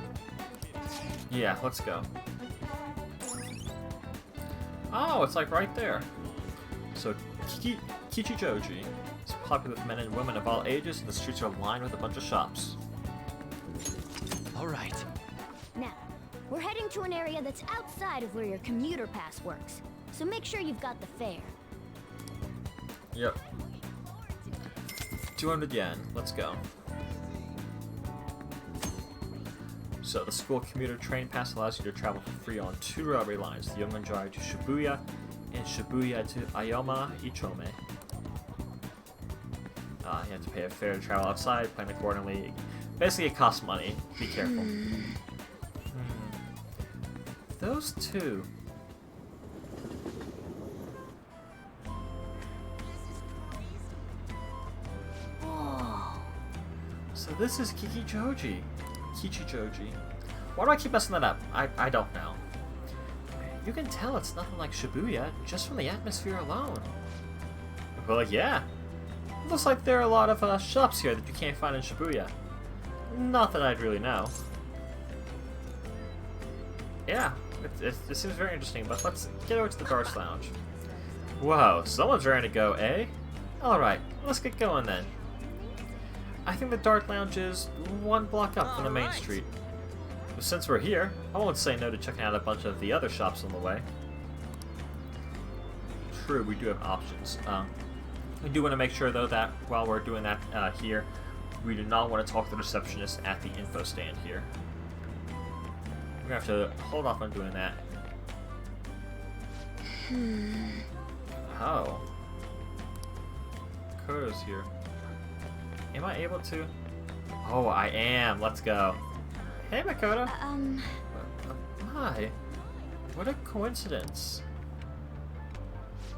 Yeah, let's go. Oh, it's like right there. So, Kichijouji is popular with men and women of all ages, and the streets are lined with a bunch of shops. Alright. Now, we're heading to an area that's outside of where your commuter pass works. So make sure you've got the fare. Yep. 200 yen. Let's go. So, the school commuter train pass allows you to travel for free on 2 railway lines, the Yonganjari to Shibuya and Shibuya to Ayoma Ichome. You have to pay a fare to travel outside, plan accordingly. Basically, it costs money. Be careful. Those 2. Whoa. So this is Kichijouji. Kichijouji. Why do I keep messing that up? I don't know. You can tell it's nothing like Shibuya just from the atmosphere alone. Well, yeah. It looks like there are a lot of shops here that you can't find in Shibuya. Not that I'd really know. Yeah, it seems very interesting, but let's get over to the darts lounge. Whoa, someone's ready to go, eh? Alright, let's get going then. I think the dart lounge is 1 block up from the main street. But since we're here, I won't say no to checking out a bunch of the other shops on the way. True, we do have options. We do want to make sure though that while we're doing that here, we do not want to talk to the receptionist at the info stand here. We're going to have to hold off on doing that. Oh. Koto's here. Am I able to? Oh, I am. Let's go. Hey, Makoto. Hi. What a coincidence.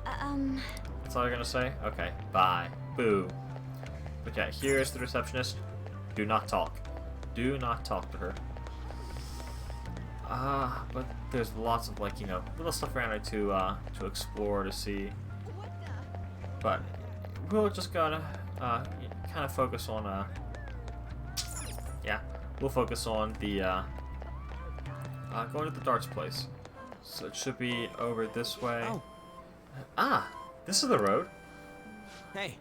That's all you're gonna say? Okay. Bye. Boo. But yeah, here's the receptionist. Do not talk. Do not talk to her. But there's lots of, like, you know, little stuff around here to explore, to see. But we're just gonna kind of focus on yeah, we'll focus on the going to the darts place. So it should be over this way. Oh. Ah, this is the road. Hey.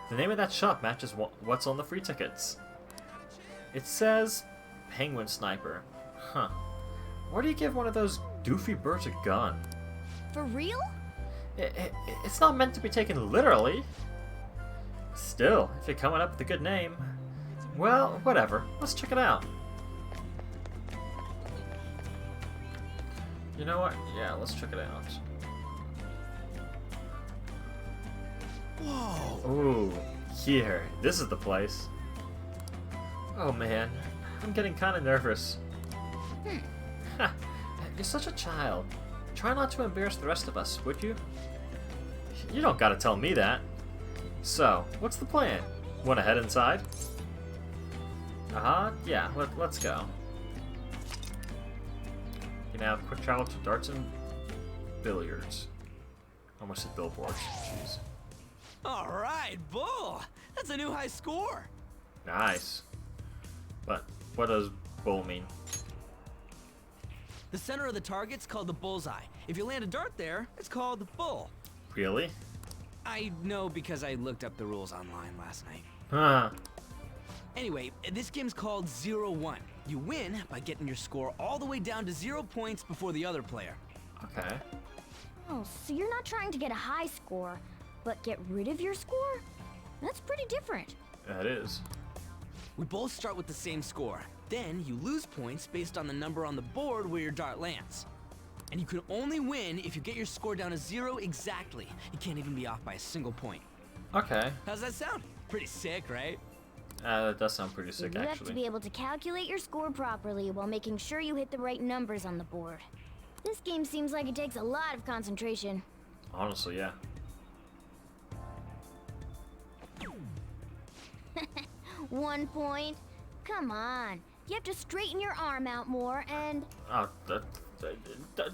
The name of that shop matches what's on the free tickets. It says Penguin Sniper. Huh. Why do you give one of those doofy birds a gun? For real? It's not meant to be taken literally. Still, if you're coming up with a good name, well, whatever. Let's check it out. You know what? Yeah, let's check it out. Whoa! Ooh, Here, this is the place. Oh man, I'm getting kind of nervous. Ha, you're such a child. Try not to embarrass the rest of us, would you? You don't gotta tell me that. So, what's the plan? Wanna head inside? Yeah, let's go. You now have quick travel to darts and billiards. Almost said billboards. Jeez. All right, bull. That's a new high score. Nice. But what does bull mean? The center of the target's called the bullseye. If you land a dart there, it's called the bull. Really? I know because I looked up the rules online last night. Huh. Anyway, this game's called 0-1. You win by getting your score all the way down to 0 points before the other player. Okay. Oh, so you're not trying to get a high score, but get rid of your score? That's pretty different. Yeah, it is. We both start with the same score. Then you lose points based on the number on the board where your dart lands. And you can only win if you get your score down to 0 exactly. You can't even be off by a single point. Okay. How's that sound? Pretty sick, right? That does sound pretty sick, You actually. have to be able to calculate your score properly while making sure you hit the right numbers on the board. This game seems like it takes a lot of concentration. Honestly, yeah. 1 point? Come on. You have to straighten your arm out more and... Oh,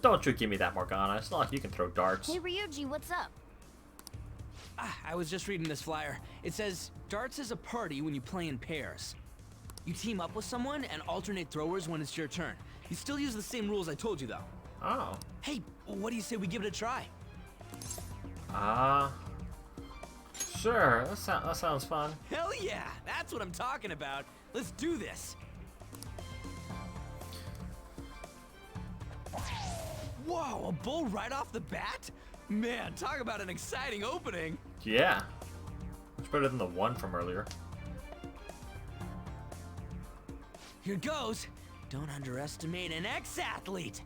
don't you give me that, Morgana. It's not like you can throw darts. Hey Ryuji, what's up? I was just reading this flyer. It says, darts is a party when you play in pairs. You team up with someone and alternate throwers when it's your turn. You still use the same rules I told you, though. Oh. Hey, what do you say we give it a try? Sure. That sounds fun. Hell yeah! That's what I'm talking about. Let's do this. Whoa, a bull right off the bat? Man, talk about an exciting opening. Yeah. Much better than the one from earlier. Here goes. Don't underestimate an ex-athlete.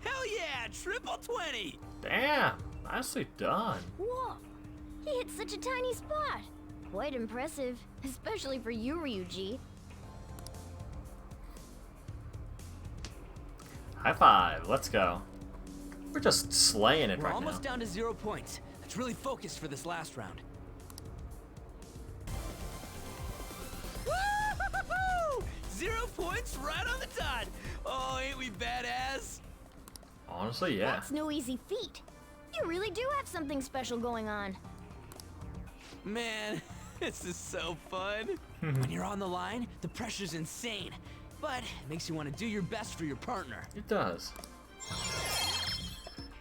Hell yeah, triple 20. Damn, nicely done. Whoa, he hit such a tiny spot. Quite impressive, especially for you, Ryuji. High five, let's go. We're just slaying it We're right almost now. down to 0 points. Let's really focus for this last round. Woo-hoo-hoo-hoo! 0 points right on the dot. Oh, ain't we badass? Honestly, yeah. That's no easy feat. You really do have something special going on. Man, this is so fun. When you're on the line, the pressure's insane. But it makes you want to do your best for your partner. It does.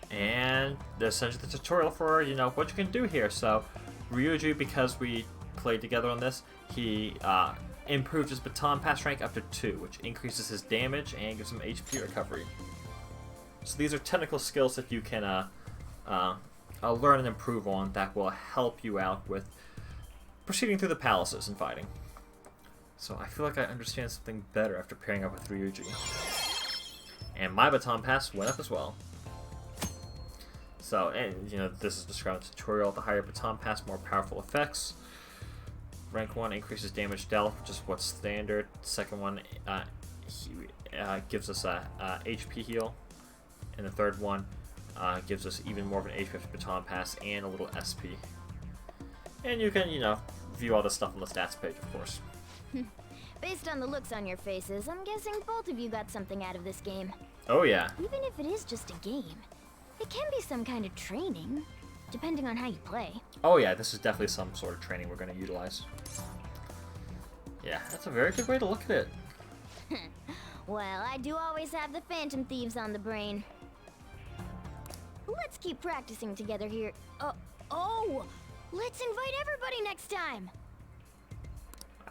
And there's essentially the tutorial for, what you can do here. So, Ryuji, because we played together on this, he improved his baton pass rank up to 2, which increases his damage and gives him HP recovery. So these are technical skills that you can learn and improve on that will help you out with proceeding through the palaces and fighting. So I feel like I understand something better after pairing up with Ryuji. And my baton pass went up as well. So, and this is described in the tutorial. The higher baton pass, more powerful effects. Rank 1 increases damage dealt, which is what's standard. Second one gives us a HP heal. And the third one gives us even more of an HP baton pass and a little SP. And you can, view all this stuff on the stats page, of course. Based on the looks on your faces, I'm guessing both of you got something out of this game. Oh yeah. Even if it is just a game, it can be some kind of training, depending on how you play. Oh yeah, this is definitely some sort of training we're going to utilize. Yeah, that's a very good way to look at it. Well, I do always have the Phantom Thieves on the brain. Let's keep practicing together here. Let's invite everybody next time.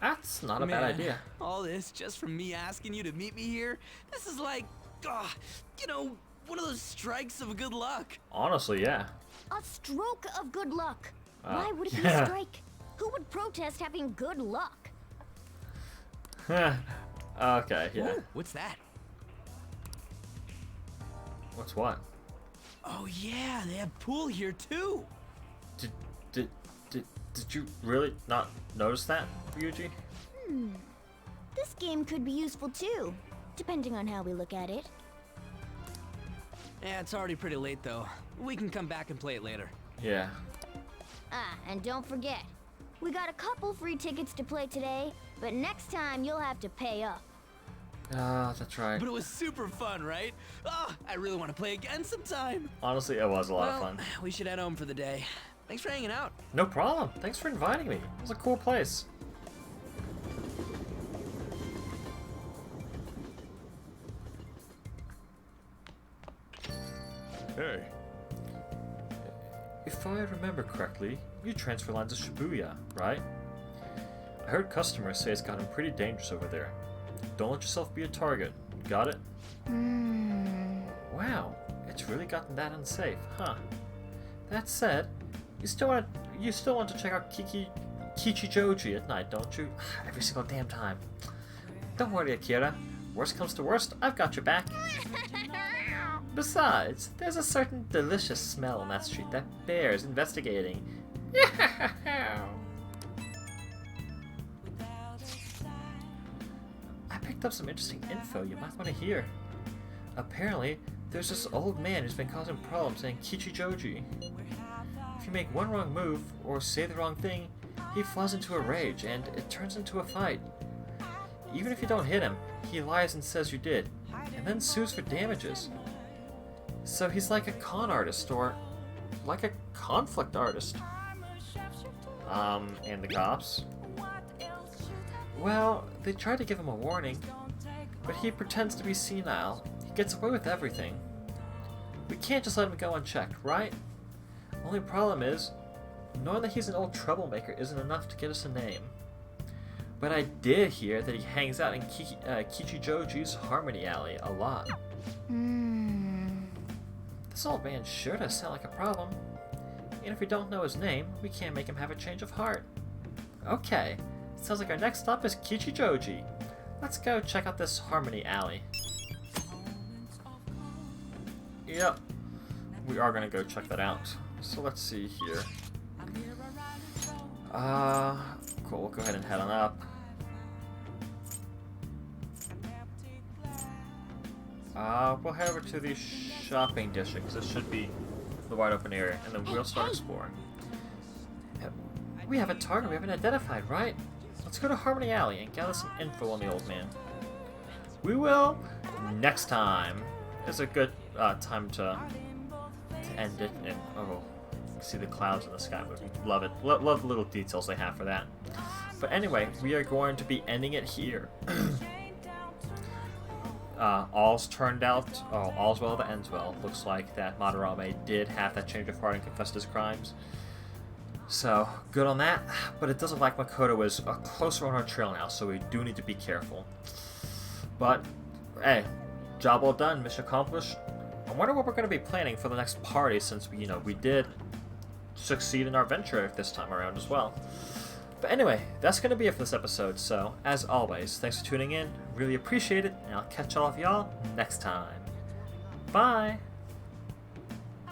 That's not a bad idea. All this just from me asking you to meet me here? This is like, one of those strikes of good luck. Honestly, yeah. A stroke of good luck. Why would it be a strike? Who would protest having good luck? Okay, yeah. Ooh, what's that? What's what? Oh yeah, they have pool here too. Did you really not notice that, Ryuji? This game could be useful too, depending on how we look at it. Yeah, it's already pretty late though. We can come back and play it later. Yeah. Ah, and don't forget, we got a couple free tickets to play today, but next time you'll have to pay up. Ah, that's right. But it was super fun, right? Oh, I really want to play again sometime. Honestly, it was a lot of fun. We should head home for the day. Thanks for hanging out. No problem. Thanks for inviting me. It was a cool place. Hey. If I remember correctly, you transfer lines to Shibuya, right? I heard customers say it's gotten pretty dangerous over there. Don't let yourself be a target. Got it? Wow, it's really gotten that unsafe, huh? That said, you still want to check out Kichijouji at night, don't you? Every single damn time. Don't worry, Akira. Worst comes to worst, I've got your back. Besides, there's a certain delicious smell on that street that bears investigating. I picked up some interesting info you might want to hear. Apparently, there's this old man who's been causing problems in Kichijouji. If you make one wrong move, or say the wrong thing, he flies into a rage, and it turns into a fight. Even if you don't hit him, he lies and says you did, and then sues for damages. So he's like a con artist, or like a conflict artist. And the cops? Well, they tried to give him a warning, but he pretends to be senile. He gets away with everything. We can't just let him go unchecked, right? Only problem is, knowing that he's an old troublemaker isn't enough to get us a name. But I did hear that he hangs out in Kichijouji's Harmony Alley a lot. This old man sure does sound like a problem. And if we don't know his name, we can't make him have a change of heart. Okay, sounds like our next stop is Kichijouji. Let's go check out this Harmony Alley. Yep, we are gonna go check that out. So let's see here. Cool, we'll go ahead and head on up. We'll head over to the shopping district, because this should be the wide open area, and then we'll start exploring. We have a target we haven't identified, right? Let's go to Harmony Alley and gather some info on the old man. We will next time. It's a good time to end it, and oh, see the clouds in the sky moving. Love it. Love the little details they have for that. But anyway, we are going to be ending it here. All's turned out. Oh, all's well that ends well. Looks like that Madarame did have that change of heart and confessed his crimes. So, good on that. But it doesn't look like Makoto is closer on our trail now, so we do need to be careful. But, hey, job well done, mission accomplished. I wonder what we're going to be planning for the next party, since we did succeed in our venture this time around as well. But anyway, that's going to be it for this episode, so as always, thanks for tuning in, really appreciate it, and I'll catch all of y'all next time. Bye!